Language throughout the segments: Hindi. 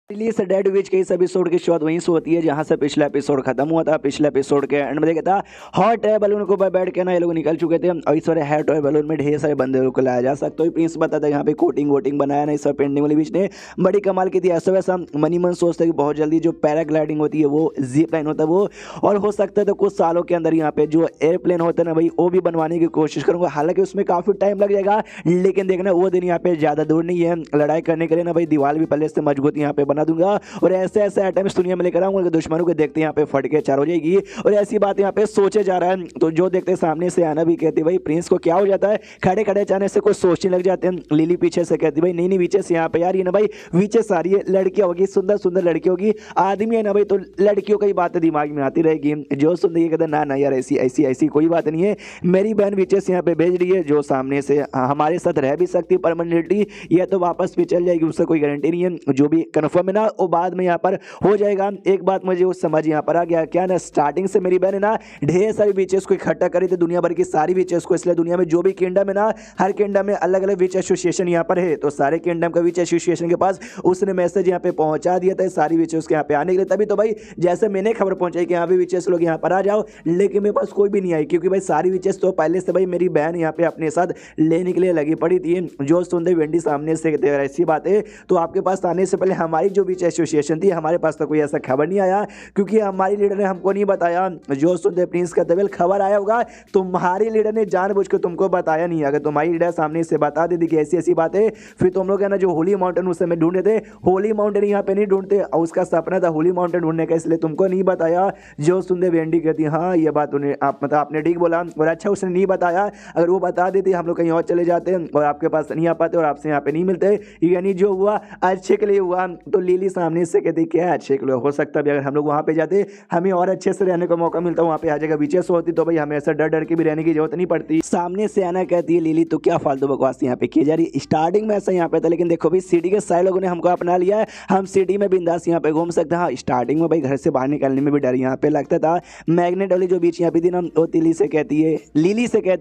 रिलीज डेड विच के इस एपिसोड की शुरुआत वहीं से होती है जहां से पिछला एपिसोड खत्म हुआ था। पिछले एपिसोड के एंड में देखा था हॉट एयर बलून के ऊपर बैठ के ना ये लोग निकल चुके थे और इस बार हॉट एयर बलून में ढेर सारे बंदे को लाया जा सकता है। प्रिंस बताता है यहाँ पे कोटिंग वोटिंग बनाया ना, इस बार पेंडिंग वाली बीच ने बड़ी कमाल की थी। ऐसा वैसा मनी मन सोचता है कि बहुत जल्दी जो पैराग्लाइडिंग होती है वो जीप लाइन होता है वो, और हो सकता है तो कुछ सालों के अंदर यहाँ पे जो एयरप्लेन होता है ना भाई वो भी बनवाने की कोशिश करूंगा। हालांकि उसमें काफी टाइम लग जाएगा, लेकिन देखना वो दिन यहाँ पे ज्यादा दूर नहीं है। लड़ाई करने के लिए ना भाई दीवार भी पहले से मजबूत यहाँ पे बना दूंगा और ऐसे ऐसे आइटम्स दुनिया में लेकर आऊंगा कि दुश्मनों को देखते यहाँ पे फट के चार हो जाएगी। और ऐसी बात यहाँ पे सोचे जा रहा है तो जो देखते सामने से आना भी कहती भाई प्रिंस को क्या हो जाता है, खड़े खड़े अचानक से कुछ सोचने लग जाते हैं। लिली पीछे से कहती भाई नहीं नहीं पीछे से यहाँ पे यार ये ना भाई पीछे सारी लड़कियां होगी, सुंदर सुंदर लड़की होगी, आदमी है ना भाई तो लड़कियों की बातें दिमाग में आती रहेगी। जो सुनते ये कहते ना ना यार ऐसी ऐसी ऐसी कोई बात नहीं है, मेरी बहन पीछे से यहाँ पे भेज रही है जो सामने से हमारे साथ रह भी सकती है परमानेंटली, या तो वापस भी चल जाएगी उससे कोई गारंटी नहीं है। जो भी कन्फर्म है ना वो बाद में यहाँ पर हो जाएगा। एक बात मुझे उस समझ यहाँ पर आ गया क्या ना, स्टार्टिंग से मेरी बहन है ना ढेर सारी बीचेस को इकट्ठा करी थी दुनिया भर की सारी बीचेस को, इसलिए दुनिया में जो भी किंगडम है ना हर किंगडम में अलग अलग बीच एसोसिएशन यहाँ पर है, तो सारे किंगडम का बीच एसोसिएशन के पास उसने मैसेज यहाँ पे पहुंचा दिया था सारी बीचेस के यहाँ पे आने के लिए। तभी तो भाई जैसे मैंने खबर पहुंचाई कि यहाँ पे बीचेस लोग यहाँ पर आ जाओ, लेकिन मेरे पास कोई भी नहीं आई क्योंकि भाई सारी बीचेस तो पहले से भाई मेरी बहन यहाँ पे अपने साथ लेने के लिए लगी पड़ी थी। जो सुनते वेंडी सामने से ऐसी बात है तो आपके पास आने से पहले हमारी जो बीच एसोसिएशन थी हमारे पास तो कोई ऐसा खबर नहीं आया क्योंकि हमारी लीडर ने हमको नहीं बताया। जो सुनते प्रिंस का तबेल खबर आया होगा तुम्हारी लीडर ने जानबूझ के तुमको बताया नहीं। अगर तुम्हारी लीडर सामने से बता देती कि ऐसी ऐसी बात है, फिर तुम लोग है ना जो होली माउंटेन उस समय ढूंढे थे, होली माउंटेन यहाँ पे नहीं ढूंढते और उसका सपना था होली माउंटेन ढूंढने का, इसलिए तुमको नहीं बताया। जो सुनते वेंडी कहती हाँ ये बात उन्हें आप मतलब आपने ठीक बोला और अच्छा उसने नहीं बताया, अगर वो बता देती हम लोग कहीं और चले जाते और आपके पास नहीं आ पाते और आपसे यहाँ पे नहीं मिलते, यानी जो हुआ अच्छे के लिए हुआ। तो लिली सामने से कहती क्या अच्छे के लिए हो सकता है अगर हम लोग वहाँ पे जाते हमें और अच्छे से रहने का मौका मिलता, वहाँ पे हर जगह बीचेस होती तो भाई हमें ऐसा डर डर के भी रहने की जरूरत नहीं पड़ती। सामने से आना कहती है लिली तो क्या फालतू बकवास यहाँ पे की जा रही, स्टार्टिंग में ऐसा यहाँ पे था लेकिन देखो भाई सिटी के सारे लोगों ने हमको अपना लिया है, हम सिटी में बिंदास यहाँ पे घूम सकते हैं। हाँ स्टार्टिंग में भाई घर से बाहर निकलने में भी डर यहाँ पे लगता था। मैग्नेट वाली जो बीच यहाँ पे थी ना वो लिली से कहती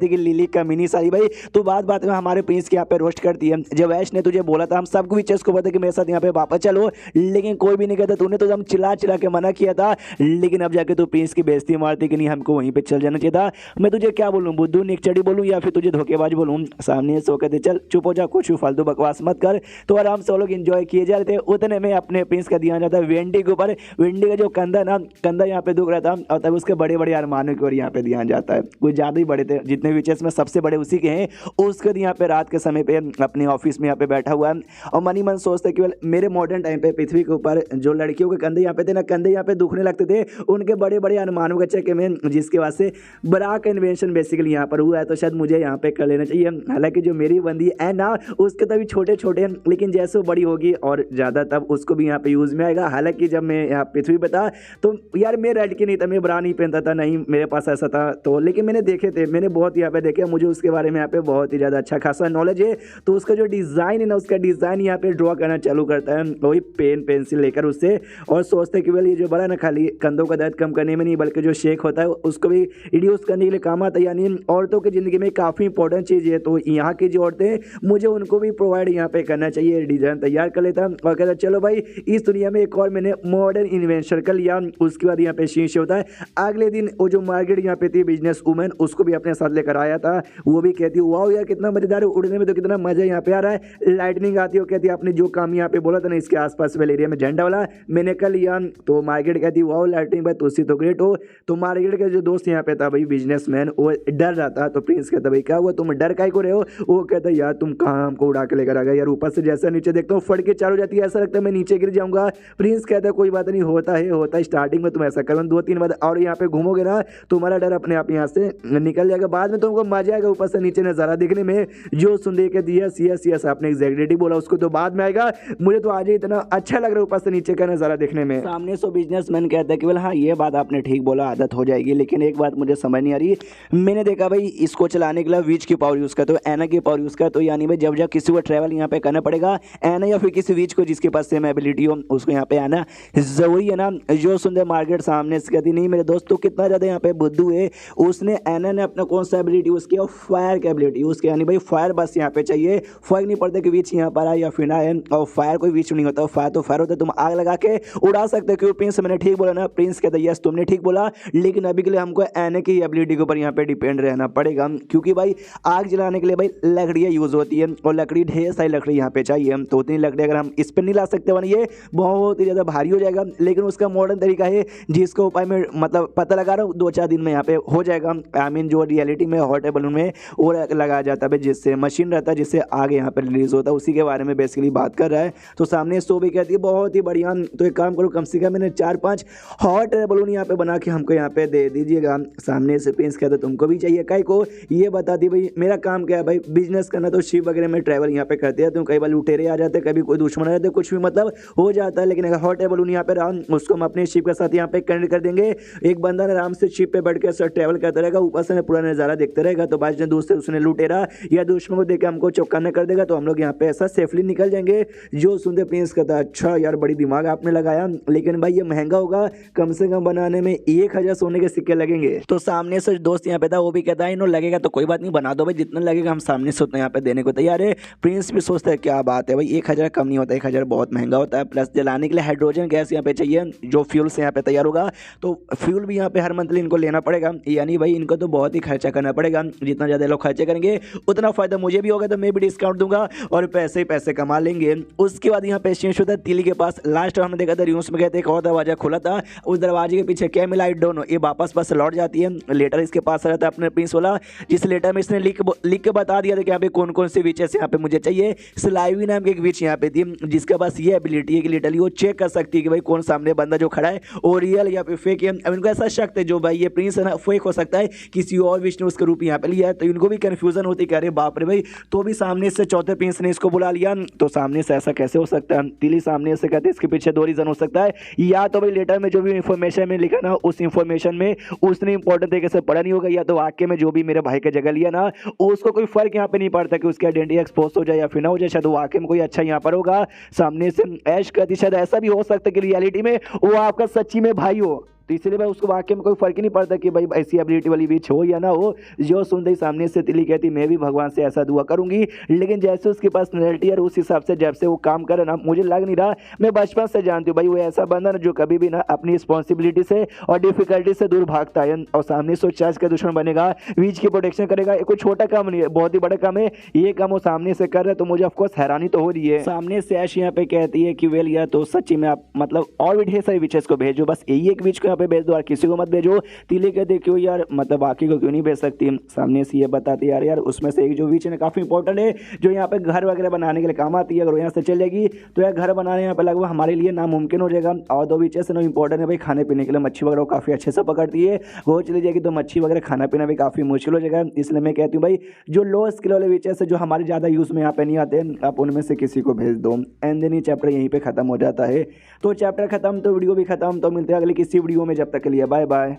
है कि लिली कमीनी सारी भाई तो बात में हमारे प्रिंस के यहाँ पे रोस्ट करती है। जब ऐश ने तुझे बोला था हम सबको बीचेस को बोलते कि मेरे साथ यहाँ पे वापस चलो, लेकिन कोई भी नहीं कहता, तूने तो हम चिल्ला चिल्ला के मना किया था, लेकिन अब जाके तू प्रिंस की बेइज्जती मारती कि नहीं हमको वहीं पे चल जाना चाहिए था। मैं तुझे क्या बोलूं बुद्धू निकचड़ी बोलूं या फिर तुझे धोखेबाज बोलूं। सामने से कहते चल चुप हो जा, कुछ फालतू बकवास मत कर। तो आराम से वो लोग एंजॉय किए जा रहे थे, उतने में अपने प्रिंस का ध्यान जाता है वेंडी के ऊपर। वेंडी का जो कंधा यहाँ पे दुख रहा था और तब उसके बड़े बड़े अरमानों की ओर यहाँ पे ध्यान जाता है। कुछ ज्यादा ही बड़े थे, जितने बीचेस में सबसे बड़े उसी के हैं। उसके यहाँ पे रात के समय पे अपने ऑफिस में यहाँ पे बैठा हुआ है और मनी मन सोचते कि मेरे मॉडर्न टाइम पे पृथ्वी के ऊपर जो लड़कियों के कंधे यहाँ पे थे ना, कंधे यहाँ पे दुखने लगते थे उनके बड़े बड़े अनुमानों के चक्कर में, जिसके वास्ते बड़ा का इन्वेंशन बेसिकली यहाँ पर हुआ है, तो शायद मुझे यहाँ पे कर लेना चाहिए। हालांकि जो मेरी बंदी है ना उसके तभी छोटे छोटे, लेकिन जैसे वो बड़ी होगी और ज़्यादा तब उसको भी यहाँ पे यूज़ में आएगा। हालांकि जब मैं यहाँ पृथ्वी पे था तो यार मैं रेड की नहीं था, मैं ब्रा नहीं पहनता था, नहीं मेरे पास ऐसा था तो, लेकिन मैंने देखे थे, मैंने बहुत यहाँ पे देखे, मुझे उसके बारे में यहाँ पे बहुत ही ज़्यादा अच्छा खासा नॉलेज है। तो उसका जो डिज़ाइन है ना उसका डिज़ाइन यहाँ पे ड्रॉ करना चालू करता है वही पेन पेंसिल लेकर उससे, और सोचते कि ये जो बड़ा ना खाली कंधों का दर्द कम करने में नहीं बल्कि जो शेक होता है उसको भी रिड्यूस करने के लिए काम आता है। यानी औरतों की ज़िंदगी में काफ़ी इंपॉर्टेंट चीज़ है, तो यहाँ की जो औरतें मुझे उनको भी प्रोवाइड यहाँ पे करना चाहिए। डिज़ाइन तैयार कर लेता और कहता चलो भाई इस दुनिया में एक और मैंने मॉडर्न इन्वेंशन कर लिया। उसके बाद यहाँ पे शीशे होता है। अगले दिन वो जो मार्केट यहाँ पे थी बिजनेस वूमेन उसको भी अपने साथ लेकर आया था, वो भी कहती वाह यार कितना मजेदार है, उड़ने में तो कितना मजा यहाँ पे आ रहा है। लाइटनिंग आती है, कहती आपने जो काम यहाँ पे बोला था ना इसके आसपास वाले एरिया में झंडा वाला मैंने कर लिया। तो मार्केट कहती वाह लाइटनिंग भाई तुलसी तो ग्रेट हो। तो मार्केट का जो दोस्त यहाँ पे था भाई बिजनेसमैन वो डर रहा था, तो प्रिंस कहता भाई क्या हुआ तुम डर काय को रहे हो। वो कहता यार तुम कहाँ हमको उड़ा के लेकर आ गए यार, ऊपर से जैसा नीचे देखता हूँ फट के चार हो जाती है, ऐसा लगता है मैं नीचे गिर जाऊंगा। प्रिंस कहता है कोई बात नहीं, होता है स्टार्टिंग में तुम ऐसा करो 2-3 बार और यहाँ पे घूमोगे ना तुम्हारा डर अपने आप यहाँ से निकल जाएगा, बाद में तुमको मजा आएगा ऊपर से नीचे नजारा देखने में। जो सुन दे के दिया यस आपने एग्जैक्टली बोला, उसको तो बाद में आएगा, मुझे तो आज ही इतना अच्छा लग रहा है ऊपर से नीचे का नजारा देखने में। सामने से बिजनेसमैन कहता है कि हाँ ये बात आपने ठीक बोला आदत हो जाएगी, लेकिन एक बात मुझे समझ नहीं आ रही। मैंने देखा भाई इसको चलाने के लिए विच की पावर यूज करते हो, एना की पावर यूज करते हो, यानी भाई जब किसी को ट्रैवल यहाँ पे करना पड़ेगा एना या फिर किसी विच को जिसके पास सेम एबिलिटी हो उसको यहाँ पे आना जरूरी है ना। जो सुंदर मार्केट सामने से कहती नहीं मेरे दोस्त तो कितना ज्यादा यहाँ पे बुद्धू है, उसने एना ने अपना कौन सा एबिलिटी यूज किया, फायर की एबिलिटी यूज किया, यानी भाई फायर बस यहाँ पे चाहिए, फर्क नहीं पड़ता कि विच यहाँ पर आए या फिर ना है, और फायर कोई विच नहीं होता, फायर तो फायर होता है, तुम आग लगा के उड़ा सकते हो। क्यों प्रिंस, मैंने ठीक बोला ना? प्रिंस कहता है यस तुमने ठीक बोला, लेकिन अभी के लिए हमको एने की एबिलिटी के ऊपर यहाँ पे डिपेंड रहना पड़ेगा, क्योंकि भाई आग जलाने के लिए भाई लकड़ियाँ यूज होती है और लकड़ी ढेर सारी लकड़ी यहाँ पे चाहिए। तो उतनी लकड़ी अगर हम इस पर नहीं ला सकते वन, ये बहुत ही ज़्यादा भारी हो जाएगा। लेकिन उसका मॉडर्न तरीका है जिसको उपाय में मतलब पता लगा रहा हूँ 2-4 दिन में यहाँ पे हो जाएगा। आई मीन जो रियलिटी में हॉट एयर बलून में वो लगाया जाता है जिससे मशीन रहता है जिससे आग यहाँ पे रिलीज होता है, उसी के बारे में बेसिकली बात कर रहा है। तो सामने सो भी कहती है बहुत ही बढ़िया, तो एक काम करो कम से कम मैंने 4-5 हॉट एयर बलून यहाँ पे बना के हमको यहाँ पे दे दीजिएगा। सामने से प्रिंस कहता है तुमको भी चाहिए काय को? ये बता दी भाई मेरा काम क्या है भाई, बिजनेस करना, तो शिप वगैरह में ट्रैवल यहाँ पे करते हैं, तो कई बार लुटेरे आ जाते हैं, कभी कोई दुश्मन आ जाते हैं, कुछ भी मतलब हो जाता है। लेकिन अगर हॉट एयर बलून यहाँ पे रहा उसको हम अपने शिप के साथ यहाँ पे कनेक्ट कर देंगे, एक बंदा आराम से शिप पे बैठ के ट्रैवल करता रहेगा, ऊपर से पूरा नजारा देखते रहेगा। तो बाद में दूसरे उसने लुटेरा या दुश्मन को देख के हमको चौंकाना कर देगा, तो हम लोग यहाँ पे ऐसा सेफली निकल जाएंगे। जो सुनते प्रिंस कहता अच्छा यार बड़ी दिमाग आपने लगाया, लेकिन भाई ये महंगा होगा, कम से कम बनाने में 1000 सोने के सिक्के लगेंगे। तो सामने से दोस्त यहाँ पे था वो भी कहता है इन्हों लगेगा तो कोई बात नहीं, बना दो भाई, जितना लगेगा हम सामने से उतना यहाँ पे देने को तैयार है। प्रिंस भी सोचता है क्या बात है भाई 1000 कम नहीं होता, 1000 बहुत महंगा होता है। प्लस जलाने के लिए हाइड्रोजन गैस यहाँ पे चाहिए जो फ्यूल से यहाँ पे तैयार होगा, तो फ्यूल भी यहाँ पे हर मंथली इनको लेना पड़ेगा, यानी भाई इनको तो बहुत ही खर्चा करना पड़ेगा। जितना ज़्यादा लोग खर्चे करेंगे उतना फायदा मुझे भी होगा, तो मैं भी डिस्काउंट दूंगा और पैसे ही पैसे कमा लेंगे। उसके बाद यहाँ पे चेंज होता है तिली के पास। लास्ट हमने देखा था र्यूम्स में गए थे, एक और दरवाजा खुला था, उस दरवाजे के पीछे क्या मिला आई डोंट नो, ये वापस बस लौट जाती है। लेटर इसके पास रहता है अपने प्रिंस वाला, जिस लेटर में इसने लिख के बता दिया था कि यहाँ पे कौन कौन से विचेस यहाँ पे मुझे चाहिए। स्लाइवी नाम की एक विच यहाँ पे थी जिसके पास ये एबिलिटी है कि लिटरली वो चेक कर सकती है कि भाई कौन सामने बंदा जो खड़ा है वो रियल या फिर फेक है। अब इनको ऐसा शक है जो भाई ये प्रिंस है ना फेक हो सकता है, किसी और विच ने उसका रूप यहाँ पे लिया है, तो इनको भी कंफ्यूजन होती है कि अरे बाप रे भाई, तो भी सामने से चौथे प्रिंस ने इसको बुला लिया, तो सामने से ऐसा कैसे हो सकता है। तिली सामने से कहते हैं इसके पीछे 2 रीजन हो सकता है, या तो भाई लेटर में जो भी इंफॉर्मेशन में लिखा ना उस इंफॉर्मेशन में उसने इंपॉर्टेंट तरीके से पढ़ा नहीं होगा, या तो वाक्य में जो भी मेरे भाई के जगह लिया ना उसको कोई फर्क यहाँ पे नहीं पड़ता कि उसकी आइडेंटिटी एक्सपोज हो जाए या फिर ना हो जाए, शायद वाक्य में कोई अच्छा यहाँ पर होगा। सामने से ऐश कहती शायद ऐसा भी हो सकता है कि रियलिटी में वो आपका सच्ची में भाई हो, तो इसलिए भाई उसको वाक्य में कोई फर्क ही नहीं पड़ता कि भाई ऐसी एबिलिटी वाली विच हो या ना हो। जो सुनते ही सामने से तिली कहती मैं भी भगवान से ऐसा दुआ करूंगी, लेकिन जैसे उसकी पर्सनैलिटी है उस हिसाब से जब से वो काम करे ना मुझे लग नहीं रहा, मैं बचपन से जानती हूँ भाई वो ऐसा बंदा ना जो कभी भी ना अपनी रिस्पॉन्सिबिलिटी से और डिफिकल्टी से दूर भागता है, और सामने से चर्च का दुश्मन बनेगा, विच की प्रोटेक्शन करेगा। ये कोई छोटा काम नहीं है, बहुत ही बड़ा काम है, ये काम वो सामने से कर रहा है, तो मुझे ऑफकोर्स हैरानी तो हो रही है। सामने से ऐश यहाँ पे कहती है कि वेल या तो सच्ची में आप मतलब और भी ढेर सारी विचेस को भेजो, बस यही एक विच को यहाँ पे भेज दो और किसी को मत भेजो। तिली कहते क्यों यार, मतलब बाकी को क्यों नहीं भेज सकती। सामने से ये बताती यार यार उसमें से एक जो विच है काफी इंपॉर्टेंट है, जो यहाँ पे घर वगैरह बनाने के लिए काम आती है, अगर यहाँ से चल जाएगी तो यार घर बनाने यहाँ पे लगभग हमारे लिए नामुमकिन हो जाएगा। और 2 विचेस है इंपॉर्टेंट है भाई, खाने पीने के लिए मच्छी वगैरह काफी अच्छे से पकड़ती है, वो चली जाएगी तो मच्छी वगैरह खाना पीना भी काफी मुश्किल हो जाएगा। इसलिए मैं कहती हूँ भाई जो लो स्किल वाले विचेस है जो हमारे ज्यादा यूज में यहाँ पे नहीं आते, आप उनमें से किसी को भेज दो। एंड देन ये चैप्टर यहीं पे खत्म हो जाता है। तो चैप्टर खत्म तो वीडियो भी खत्म, तो मिलते हैं अगले किसी वीडियो में, जब तक के लिए बाय बाय।